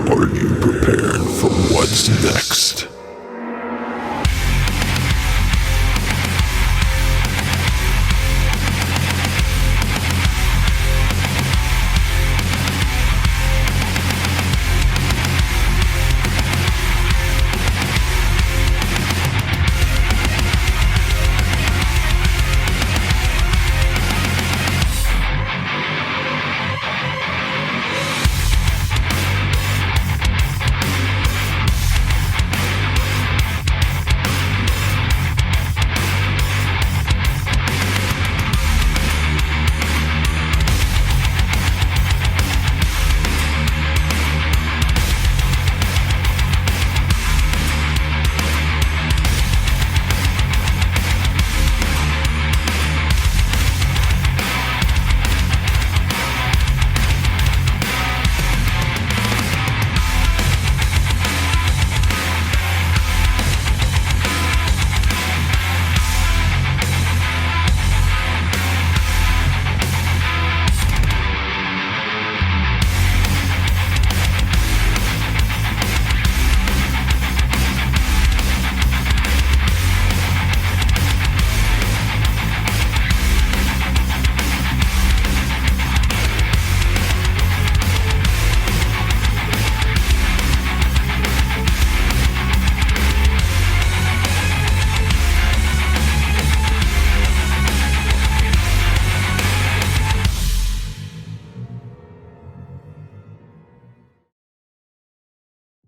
Are you prepared for what's next?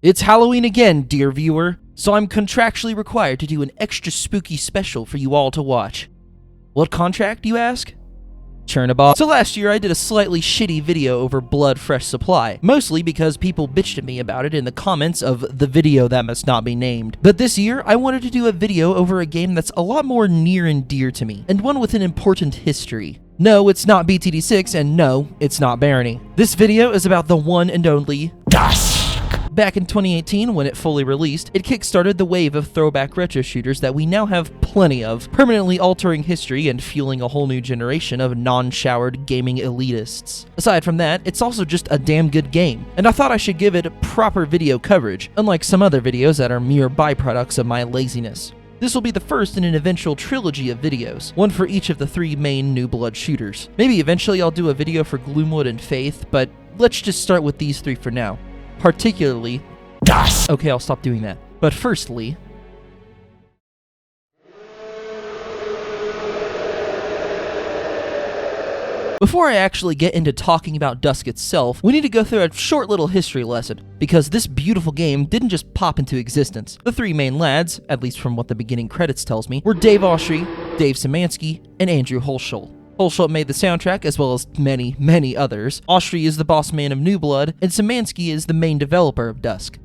It's Halloween again, dear viewer, so I'm contractually required to do an extra spooky special for you all to watch. What contract, you ask? Chernabog. So last year I did a slightly shitty video over Blood Fresh Supply, mostly because people bitched at me about it in the comments of the video that must not be named. But this year, I wanted to do a video over a game that's a lot more near and dear to me, and one with an important history. No, it's not BTD6, and no, it's not Barony. This video is about the one and only Dusk! Back in 2018, when it fully released, it kickstarted the wave of throwback retro shooters that we now have plenty of, permanently altering history and fueling a whole new generation of non-showered gaming elitists. Aside from that, it's also just a damn good game, and I thought I should give it proper video coverage, unlike some other videos that are mere byproducts of my laziness. This will be the first in an eventual trilogy of videos, one for each of the 3 main New Blood shooters. Maybe eventually I'll do a video for Gloomwood and Faith, but let's just start with these 3 for now. Particularly Dusk. Okay, I'll stop doing that. But firstly, before I actually get into talking about Dusk itself, we need to go through a short little history lesson, because this beautiful game didn't just pop into existence. The 3 main lads, at least from what the beginning credits tells me, were Dave Austri, Dave Szymanski, and Andrew Holschul. Holschul made the soundtrack, as well as many, many others. Austri is the boss man of New Blood, and Szymanski is the main developer of Dusk.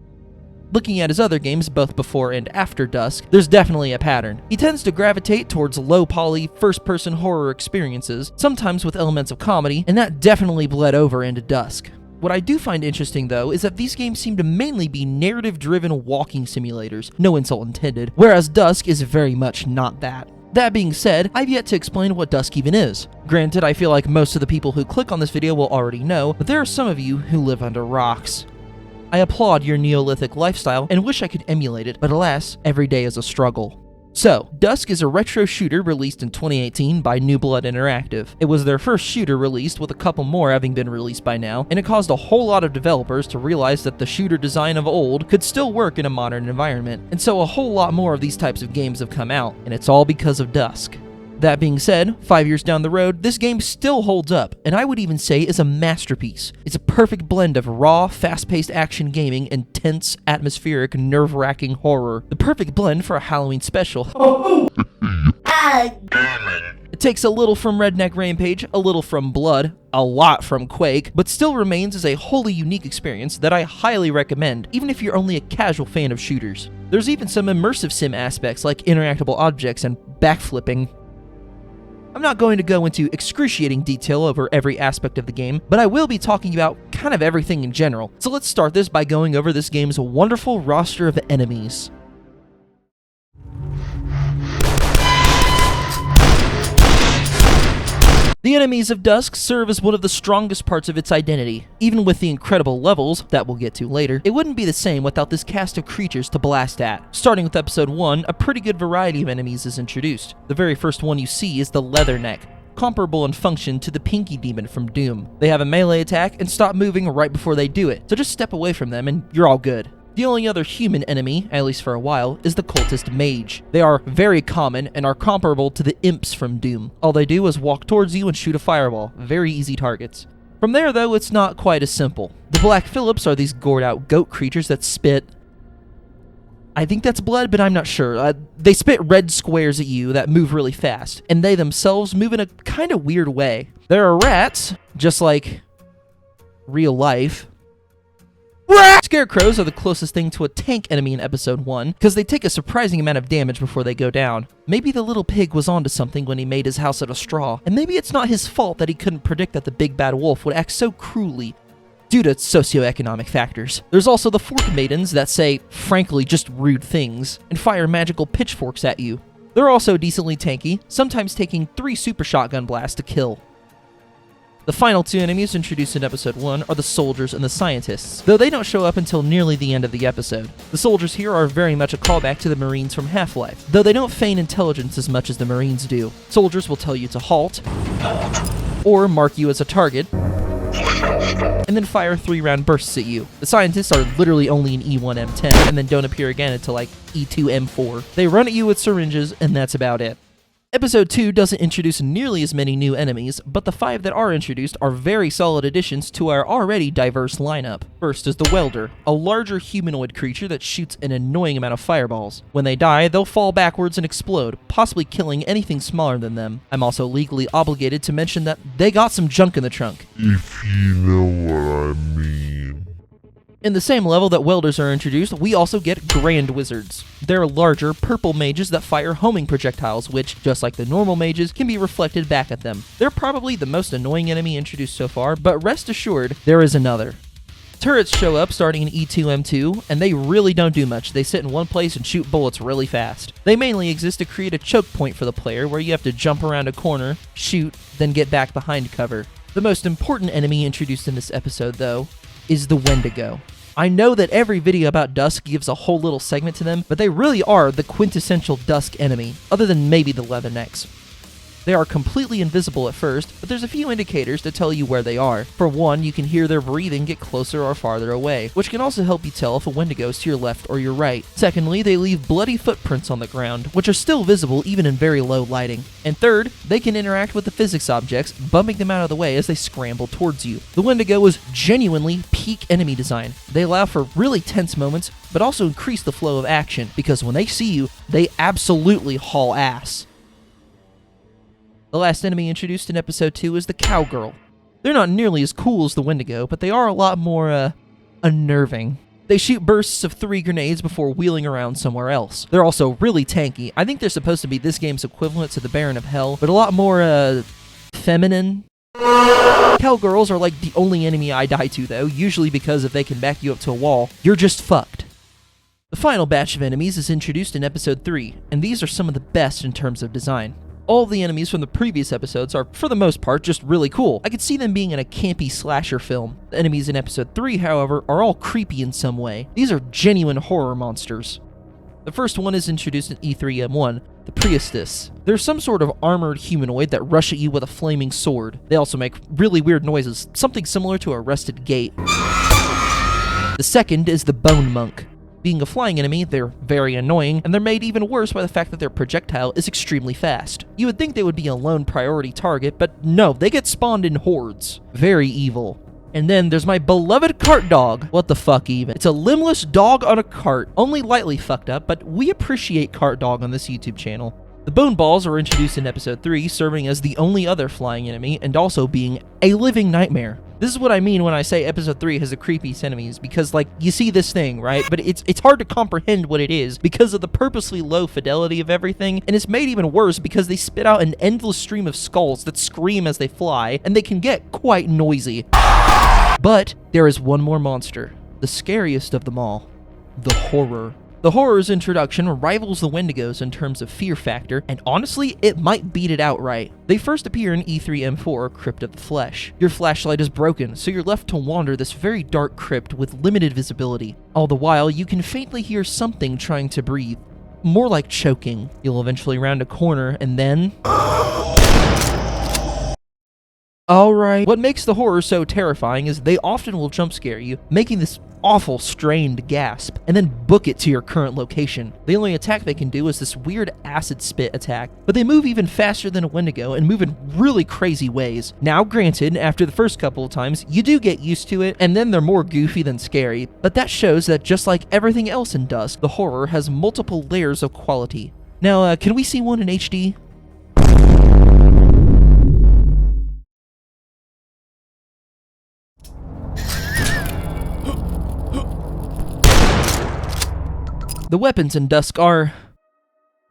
Looking at his other games, both before and after Dusk, there's definitely a pattern. He tends to gravitate towards low-poly, first-person horror experiences, sometimes with elements of comedy, and that definitely bled over into Dusk. What I do find interesting, though, is that these games seem to mainly be narrative-driven walking simulators, no insult intended, whereas Dusk is very much not that. That being said, I've yet to explain what Dusk even is. Granted, I feel like most of the people who click on this video will already know, but there are some of you who live under rocks. I applaud your Neolithic lifestyle and wish I could emulate it, but alas, every day is a struggle. So, Dusk is a retro shooter released in 2018 by New Blood Interactive. It was their first shooter released, with a couple more having been released by now, and it caused a whole lot of developers to realize that the shooter design of old could still work in a modern environment, and so a whole lot more of these types of games have come out, and it's all because of Dusk. That being said, 5 years down the road, this game still holds up, and I would even say is a masterpiece. It's a perfect blend of raw, fast-paced action gaming and tense, atmospheric, nerve-wracking horror. The perfect blend for a Halloween special. It takes a little from Redneck Rampage, a little from Blood, a lot from Quake, but still remains as a wholly unique experience that I highly recommend, even if you're only a casual fan of shooters. There's even some immersive sim aspects like interactable objects and backflipping. I'm not going to go into excruciating detail over every aspect of the game, but I will be talking about kind of everything in general. So let's start this by going over this game's wonderful roster of enemies. The enemies of Dusk serve as one of the strongest parts of its identity. Even with the incredible levels, that we'll get to later, it wouldn't be the same without this cast of creatures to blast at. Starting with episode 1, a pretty good variety of enemies is introduced. The very first one you see is the Leatherneck, comparable in function to the Pinky Demon from Doom. They have a melee attack and stop moving right before they do it, so just step away from them and you're all good. The only other human enemy, at least for a while, is the Cultist Mage. They are very common and are comparable to the Imps from Doom. All they do is walk towards you and shoot a fireball. Very easy targets. From there, though, it's not quite as simple. The Black Phillips are these gored-out goat creatures that spit... I think that's blood, but I'm not sure. They spit red squares at you that move really fast, and they themselves move in a kind of weird way. There are rats, just like real life. Scarecrows are the closest thing to a tank enemy in episode 1, because they take a surprising amount of damage before they go down. Maybe the little pig was onto something when he made his house out of straw, and maybe it's not his fault that he couldn't predict that the big bad wolf would act so cruelly due to socioeconomic factors. There's also the Fork Maidens that say, frankly, just rude things, and fire magical pitchforks at you. They're also decently tanky, sometimes taking 3 super shotgun blasts to kill. The final 2 enemies introduced in episode 1 are the soldiers and the scientists, though they don't show up until nearly the end of the episode. The soldiers here are very much a callback to the Marines from Half-Life, though they don't feign intelligence as much as the Marines do. Soldiers will tell you to halt, or mark you as a target, and then fire 3-round bursts at you. The scientists are literally only in E1 M10, and then don't appear again until like E2 M4. They run at you with syringes, and that's about it. Episode 2 doesn't introduce nearly as many new enemies, but the 5 that are introduced are very solid additions to our already diverse lineup. First is the Welder, a larger humanoid creature that shoots an annoying amount of fireballs. When they die, they'll fall backwards and explode, possibly killing anything smaller than them. I'm also legally obligated to mention that they got some junk in the trunk. If you know what I mean. In the same level that welders are introduced, we also get Grand Wizards. They're larger, purple mages that fire homing projectiles, which, just like the normal mages, can be reflected back at them. They're probably the most annoying enemy introduced so far, but rest assured, there is another. Turrets show up starting in E2 M2, and they really don't do much. They sit in one place and shoot bullets really fast. They mainly exist to create a choke point for the player, where you have to jump around a corner, shoot, then get back behind cover. The most important enemy introduced in this episode, though, is the Wendigo. I know that every video about Dusk gives a whole little segment to them, but they really are the quintessential Dusk enemy, other than maybe the Leathernecks. They are completely invisible at first, but there's a few indicators to tell you where they are. For one, you can hear their breathing get closer or farther away, which can also help you tell if a Wendigo is to your left or your right. Secondly, they leave bloody footprints on the ground, which are still visible even in very low lighting. And third, they can interact with the physics objects, bumping them out of the way as they scramble towards you. The Wendigo is genuinely peak enemy design. They allow for really tense moments, but also increase the flow of action, because when they see you, they absolutely haul ass. The last enemy introduced in episode 2 is the Cowgirl. They're not nearly as cool as the Wendigo, but they are a lot more, unnerving. They shoot bursts of 3 grenades before wheeling around somewhere else. They're also really tanky. I think they're supposed to be this game's equivalent to the Baron of Hell, but a lot more, feminine. Cowgirls are like the only enemy I die to, though, usually because if they can back you up to a wall, you're just fucked. The final batch of enemies is introduced in episode 3, and these are some of the best in terms of design. All of the enemies from the previous episodes are, for the most part, just really cool. I could see them being in a campy slasher film. The enemies in episode 3, however, are all creepy in some way. These are genuine horror monsters. The first one is introduced in E3M1, the Priestess. They're some sort of armored humanoid that rush at you with a flaming sword. They also make really weird noises, something similar to a rusted gate. The second is the Bone Monk. Being a flying enemy, they're very annoying, and they're made even worse by the fact that their projectile is extremely fast. You would think they would be a lone priority target, but no, they get spawned in hordes. Very evil. And then there's my beloved cart dog. What the fuck even? It's a limbless dog on a cart. Only lightly fucked up, but we appreciate cart dog on this YouTube channel. The Bone Balls are introduced in episode 3, serving as the only other flying enemy, and also being a living nightmare. This is what I mean when I say episode 3 has the creepiest enemies, because, like, you see this thing, right? But it's hard to comprehend what it is because of the purposely low fidelity of everything, and it's made even worse because they spit out an endless stream of skulls that scream as they fly, and they can get quite noisy. But there is one more monster, the scariest of them all, the Horror. The horror's introduction rivals the Wendigos in terms of fear factor, and honestly, it might beat it outright. They first appear in E3M4, Crypt of the Flesh. Your flashlight is broken, so you're left to wander this very dark crypt with limited visibility. All the while, you can faintly hear something trying to breathe. More like choking. You'll eventually round a corner, and then... Alright, what makes the horror so terrifying is they often will jump scare you, making this awful strained gasp, and then book it to your current location. The only attack they can do is this weird acid spit attack, but they move even faster than a Wendigo and move in really crazy ways. Now granted, after the first couple of times, you do get used to it, and then they're more goofy than scary, but that shows that just like everything else in Dusk, the horror has multiple layers of quality. Now, can we see one in HD? The weapons in Dusk are...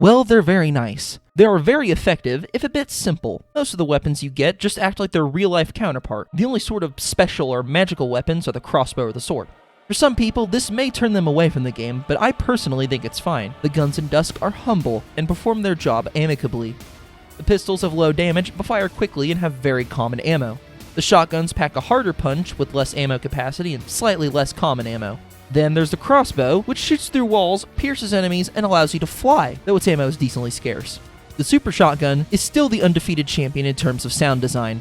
well, they're very nice. They are very effective, if a bit simple. Most of the weapons you get just act like their real-life counterpart. The only sort of special or magical weapons are the crossbow or the sword. For some people, this may turn them away from the game, but I personally think it's fine. The guns in Dusk are humble and perform their job amicably. The pistols have low damage, but fire quickly and have very common ammo. The shotguns pack a harder punch with less ammo capacity and slightly less common ammo. Then there's the crossbow, which shoots through walls, pierces enemies, and allows you to fly, though its ammo is decently scarce. The super shotgun is still the undefeated champion in terms of sound design.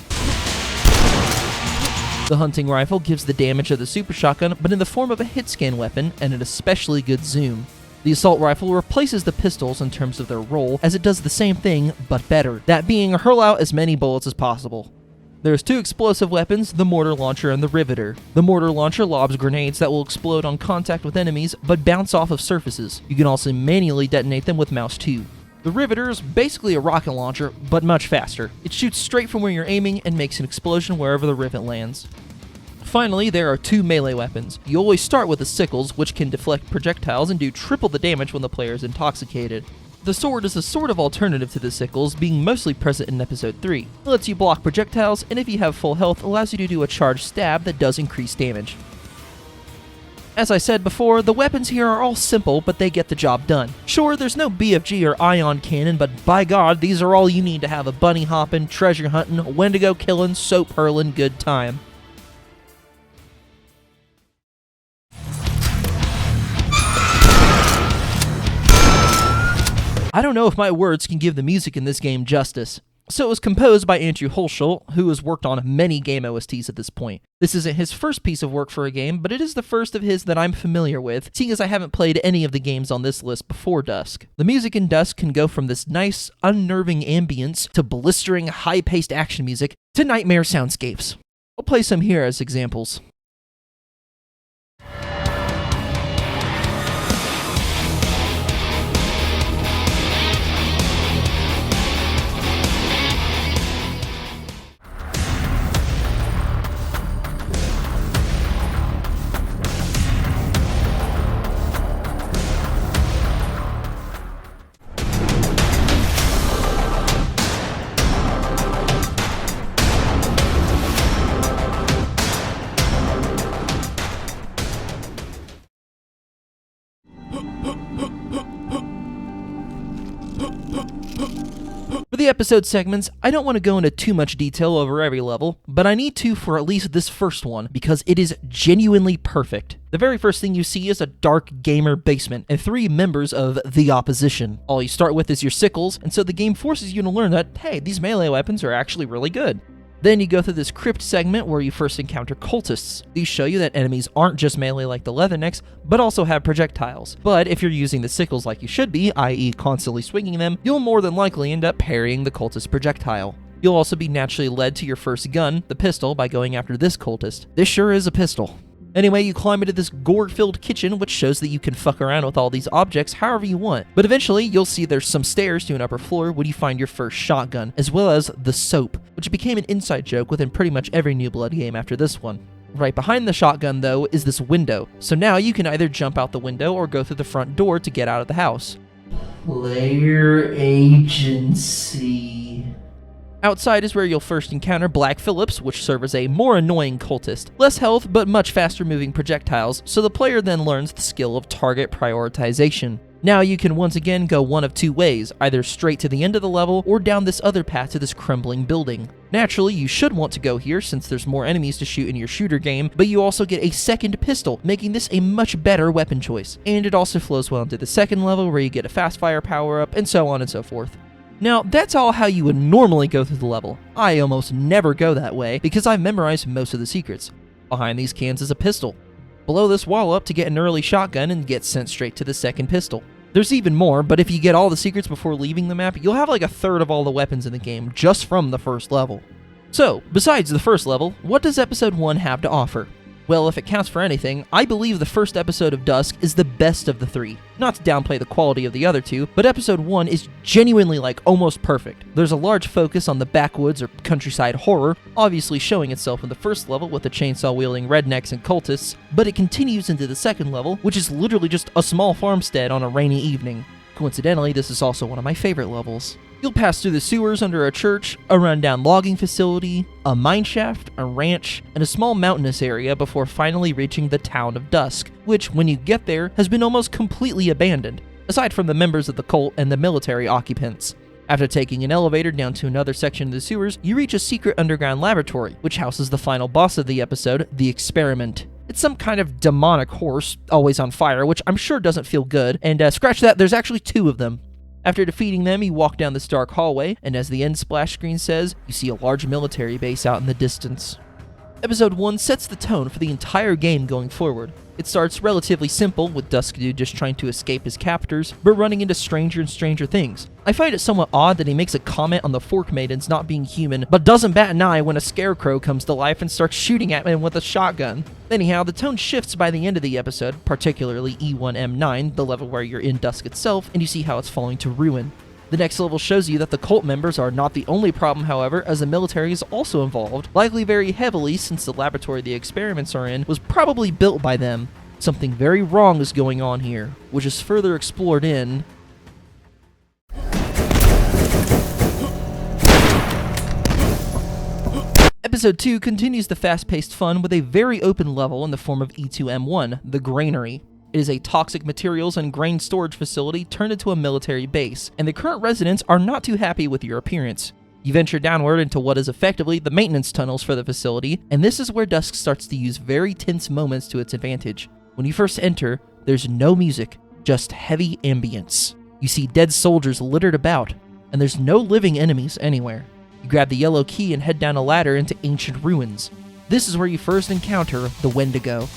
The hunting rifle gives the damage of the super shotgun, but in the form of a hit-scan weapon and an especially good zoom. The assault rifle replaces the pistols in terms of their role, as it does the same thing, but better, that being hurl out as many bullets as possible. There's two explosive weapons, the mortar launcher and the riveter. The mortar launcher lobs grenades that will explode on contact with enemies, but bounce off of surfaces. You can also manually detonate them with mouse 2. The riveter is basically a rocket launcher, but much faster. It shoots straight from where you're aiming and makes an explosion wherever the rivet lands. Finally, there are two melee weapons. You always start with the sickles, which can deflect projectiles and do triple the damage when the player is intoxicated. The sword is a sort of alternative to the sickles, being mostly present in Episode 3. It lets you block projectiles, and if you have full health, allows you to do a charged stab that does increase damage. As I said before, the weapons here are all simple, but they get the job done. Sure, there's no BFG or ion cannon, but by God, these are all you need to have a bunny hoppin', treasure huntin', Wendigo killin', soap hurlin' good time. I don't know if my words can give the music in this game justice. So it was composed by Andrew Hulshult, who has worked on many game OSTs at this point. This isn't his first piece of work for a game, but it is the first of his that I'm familiar with, seeing as I haven't played any of the games on this list before Dusk. The music in Dusk can go from this nice, unnerving ambience to blistering, high-paced action music to nightmare soundscapes. I'll play some here as examples. For the episode segments, I don't want to go into too much detail over every level, but I need to for at least this first one, because it is genuinely perfect. The very first thing you see is a dark gamer basement, and 3 members of the opposition. All you start with is your sickles, and so the game forces you to learn that, hey, these melee weapons are actually really good. Then you go through this crypt segment where you first encounter cultists. These show you that enemies aren't just melee like the Leathernecks, but also have projectiles. But if you're using the sickles like you should be, i.e. constantly swinging them, you'll more than likely end up parrying the cultist projectile. You'll also be naturally led to your first gun, the pistol, by going after this cultist. This sure is a pistol. Anyway, you climb into this gore-filled kitchen, which shows that you can fuck around with all these objects however you want. But eventually, you'll see there's some stairs to an upper floor when you find your first shotgun, as well as the soap, which became an inside joke within pretty much every New Blood game after this one. Right behind the shotgun, though, is this window. So now you can either jump out the window or go through the front door to get out of the house. Player agency. Outside is where you'll first encounter Black Phillips, which serve as a more annoying cultist. Less health, but much faster moving projectiles, so the player then learns the skill of target prioritization. Now you can once again go one of two ways, either straight to the end of the level, or down this other path to this crumbling building. Naturally, you should want to go here since there's more enemies to shoot in your shooter game, but you also get a second pistol, making this a much better weapon choice. And it also flows well into the second level where you get a fast fire power up, and so on and so forth. Now, that's all how you would normally go through the level. I almost never go that way because I've memorized most of the secrets. Behind these cans is a pistol. Blow this wall up to get an early shotgun and get sent straight to the second pistol. There's even more, but if you get all the secrets before leaving the map, you'll have like a third of all the weapons in the game just from the first level. So, besides the first level, what does Episode 1 have to offer? Well, if it counts for anything, I believe the first episode of Dusk is the best of the three. Not to downplay the quality of the other two, but Episode 1 is genuinely almost perfect. There's a large focus on the backwoods or countryside horror, obviously showing itself in the first level with the chainsaw-wielding rednecks and cultists, but it continues into the second level, which is literally just a small farmstead on a rainy evening. Coincidentally, this is also one of my favorite levels. You'll pass through the sewers under a church, a rundown logging facility, a mineshaft, a ranch, and a small mountainous area before finally reaching the town of Dusk, which, when you get there, has been almost completely abandoned, aside from the members of the cult and the military occupants. After taking an elevator down to another section of the sewers, you reach a secret underground laboratory, which houses the final boss of the episode, the Experiment. It's some kind of demonic horse, always on fire, which I'm sure doesn't feel good, and scratch that, there's actually two of them. After defeating them, you walk down this dark hallway, and as the end splash screen says, you see a large military base out in the distance. Episode 1 sets the tone for the entire game going forward. It starts relatively simple, with Dusk Dude just trying to escape his captors, but running into stranger and stranger things. I find it somewhat odd that he makes a comment on the Fork Maidens not being human, but doesn't bat an eye when a scarecrow comes to life and starts shooting at him with a shotgun. Anyhow, the tone shifts by the end of the episode, particularly E1M9, the level where you're in Dusk itself, and you see how it's falling to ruin. The next level shows you that the cult members are not the only problem, however, as the military is also involved, likely very heavily since the laboratory the experiments are in was probably built by them. Something very wrong is going on here, which is further explored in Episode 2 continues the fast-paced fun with a very open level in the form of E2M1, the Granary. It is a toxic materials and grain storage facility turned into a military base, and the current residents are not too happy with your appearance. You venture downward into what is effectively the maintenance tunnels for the facility, and this is where Dusk starts to use very tense moments to its advantage. When you first enter, there's no music, just heavy ambience. You see dead soldiers littered about, and there's no living enemies anywhere. You grab the yellow key and head down a ladder into ancient ruins. This is where you first encounter the Wendigo.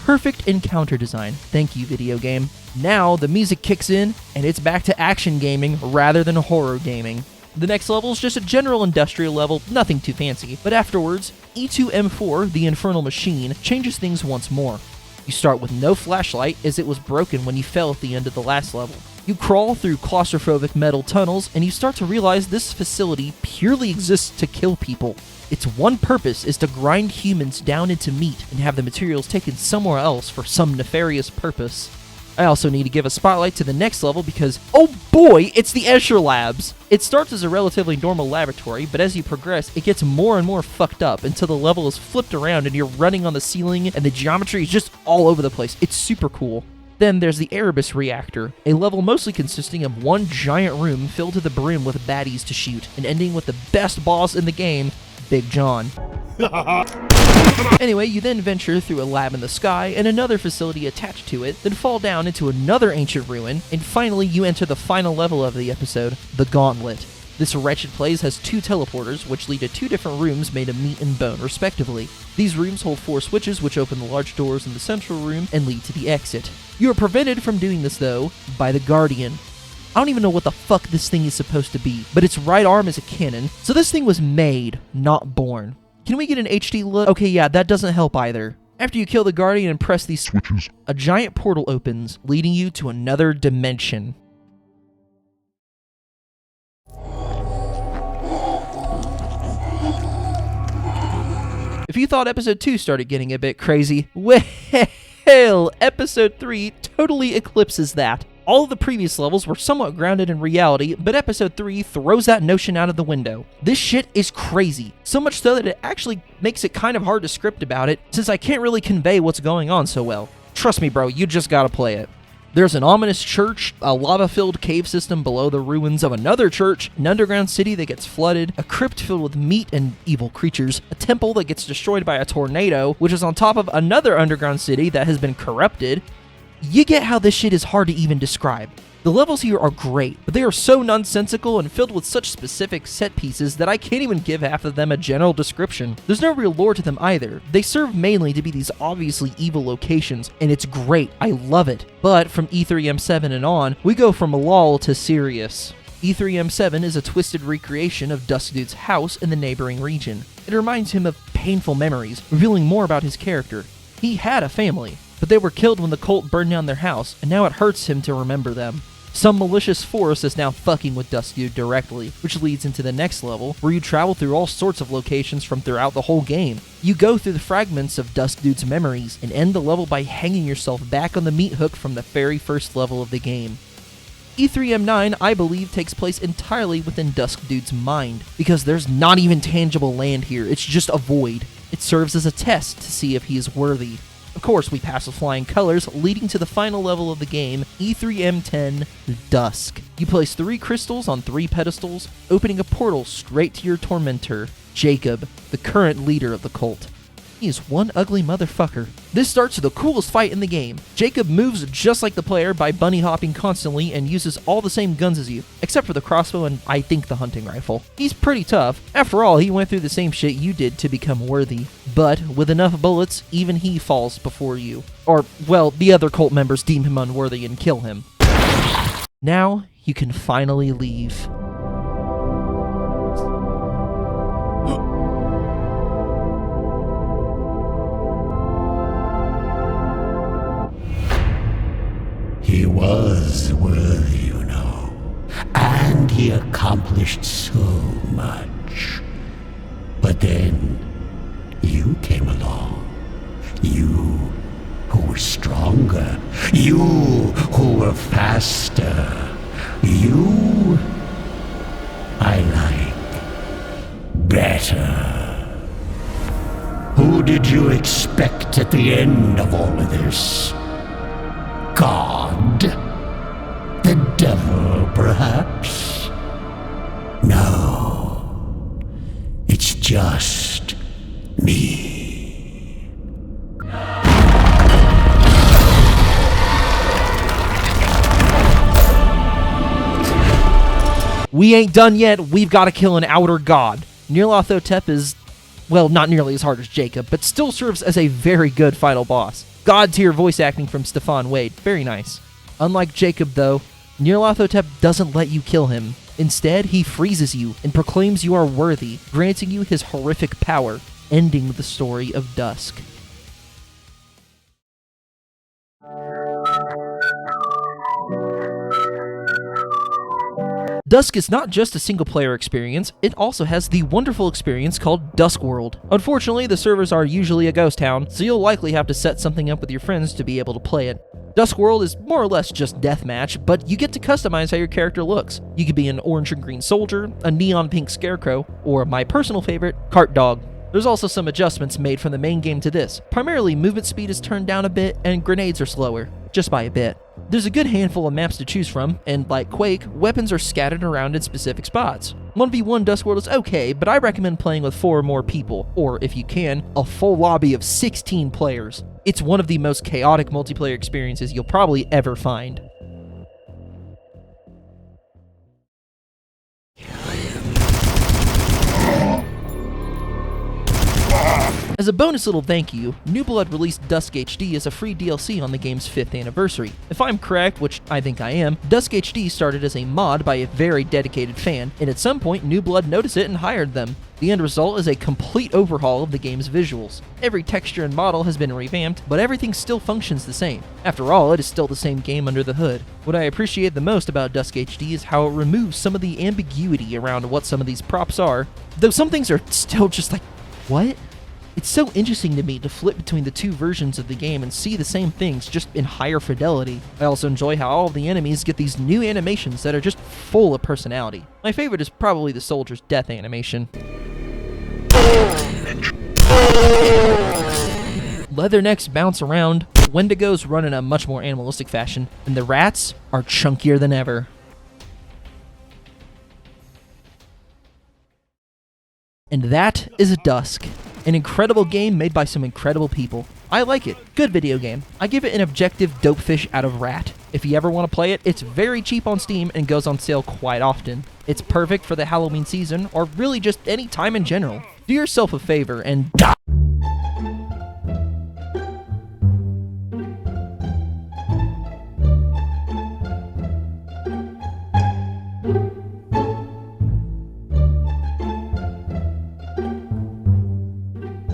Perfect encounter design. Thank you, video game. Now, the music kicks in, and it's back to action gaming rather than horror gaming. The next level is just a general industrial level, nothing too fancy, but afterwards, E2M4, the Infernal Machine, changes things once more. You start with no flashlight, as it was broken when you fell at the end of the last level. You crawl through claustrophobic metal tunnels, and you start to realize this facility purely exists to kill people. Its one purpose is to grind humans down into meat and have the materials taken somewhere else for some nefarious purpose. I also need to give a spotlight to the next level because, oh boy, it's the Escher Labs! It starts as a relatively normal laboratory, but as you progress, it gets more and more fucked up until the level is flipped around and you're running on the ceiling and the geometry is just all over the place. It's super cool. Then there's the Erebus Reactor, a level mostly consisting of one giant room filled to the brim with baddies to shoot, and ending with the best boss in the game, Big John. Anyway, you then venture through a lab in the sky and another facility attached to it, then fall down into another ancient ruin, and finally you enter the final level of the episode, the Gauntlet. This wretched place has two teleporters, which lead to two different rooms made of meat and bone, respectively. These rooms hold 4 switches, which open the large doors in the central room and lead to the exit. You are prevented from doing this, though, by the Guardian. I don't even know what the fuck this thing is supposed to be, but its right arm is a cannon, so this thing was made, not born. Can we get an HD look? Okay, yeah, that doesn't help either. After you kill the Guardian and press these switches, a giant portal opens, leading you to another dimension. If you thought episode 2 started getting a bit crazy, well, episode 3 totally eclipses that. All of the previous levels were somewhat grounded in reality, but episode 3 throws that notion out of the window. This shit is crazy, so much so that it actually makes it kind of hard to script about it, since I can't really convey what's going on so well. Trust me bro, you just gotta play it. There's an ominous church, a lava-filled cave system below the ruins of another church, an underground city that gets flooded, a crypt filled with meat and evil creatures, a temple that gets destroyed by a tornado, which is on top of another underground city that has been corrupted. You get how this shit is hard to even describe. The levels here are great, but they are so nonsensical and filled with such specific set pieces that I can't even give half of them a general description. There's no real lore to them either. They serve mainly to be these obviously evil locations, and it's great. I love it. But from E3M7 and on, we go from lol to serious. E3M7 is a twisted recreation of Dusk Dude's house in the neighboring region. It reminds him of painful memories, revealing more about his character. He had a family, but they were killed when the cult burned down their house, and now it hurts him to remember them. Some malicious force is now fucking with Dusk Dude directly, which leads into the next level, where you travel through all sorts of locations from throughout the whole game. You go through the fragments of Dusk Dude's memories, and end the level by hanging yourself back on the meat hook from the very first level of the game. E3M9, I believe, takes place entirely within Dusk Dude's mind, because there's not even tangible land here, it's just a void. It serves as a test to see if he is worthy. Of course, we pass with flying colors, leading to the final level of the game, E3M10 Dusk. You place 3 crystals on 3 pedestals, opening a portal straight to your tormentor, Jacob, the current leader of the cult. He is one ugly motherfucker. This starts with the coolest fight in the game. Jacob moves just like the player by bunny hopping constantly and uses all the same guns as you, except for the crossbow and I think the hunting rifle. He's pretty tough. After all, he went through the same shit you did to become worthy. But with enough bullets, even he falls before you. Or, well, the other cult members deem him unworthy and kill him. Now, you can finally leave. He was worthy, you know, and he accomplished so much. But then, you came along. You who were stronger. You who were faster. You I like better. Who did you expect at the end of all of this? God? The devil, perhaps? No. It's just me. We ain't done yet, we've got to kill an outer god. Nyarlathotep is, well, not nearly as hard as Jacob, but still serves as a very good final boss. God-tier voice acting from Stefan Wade, very nice. Unlike Jacob though, Nyarlathotep doesn't let you kill him. Instead, he freezes you and proclaims you are worthy, granting you his horrific power, ending the story of Dusk. Dusk is not just a single-player experience, it also has the wonderful experience called Duskworld. Unfortunately, the servers are usually a ghost town, so you'll likely have to set something up with your friends to be able to play it. Duskworld is more or less just deathmatch, but you get to customize how your character looks. You could be an orange and green soldier, a neon pink scarecrow, or my personal favorite, cart dog. There's also some adjustments made from the main game to this. Primarily, movement speed is turned down a bit, and grenades are slower, just by a bit. There's a good handful of maps to choose from, and like Quake, weapons are scattered around in specific spots. 1v1 Duskworld is okay, but I recommend playing with 4 or more people, or if you can, a full lobby of 16 players. It's one of the most chaotic multiplayer experiences you'll probably ever find. As a bonus little thank you, New Blood released Dusk HD as a free DLC on the game's 5th anniversary. If I'm correct, which I think I am, Dusk HD started as a mod by a very dedicated fan, and at some point New Blood noticed it and hired them. The end result is a complete overhaul of the game's visuals. Every texture and model has been revamped, but everything still functions the same. After all, it is still the same game under the hood. What I appreciate the most about Dusk HD is how it removes some of the ambiguity around what some of these props are, though some things are still just like, what? It's so interesting to me to flip between the two versions of the game and see the same things just in higher fidelity. I also enjoy how all of the enemies get these new animations that are just full of personality. My favorite is probably the soldier's death animation. Leathernecks bounce around, Wendigos run in a much more animalistic fashion, and the rats are chunkier than ever. And that is Dusk, an incredible game made by some incredible people. I like it. Good video game. I give it an objective dopefish out of rat. If you ever want to play it, it's very cheap on Steam and goes on sale quite often. It's perfect for the Halloween season, or really just any time in general. Do yourself a favor and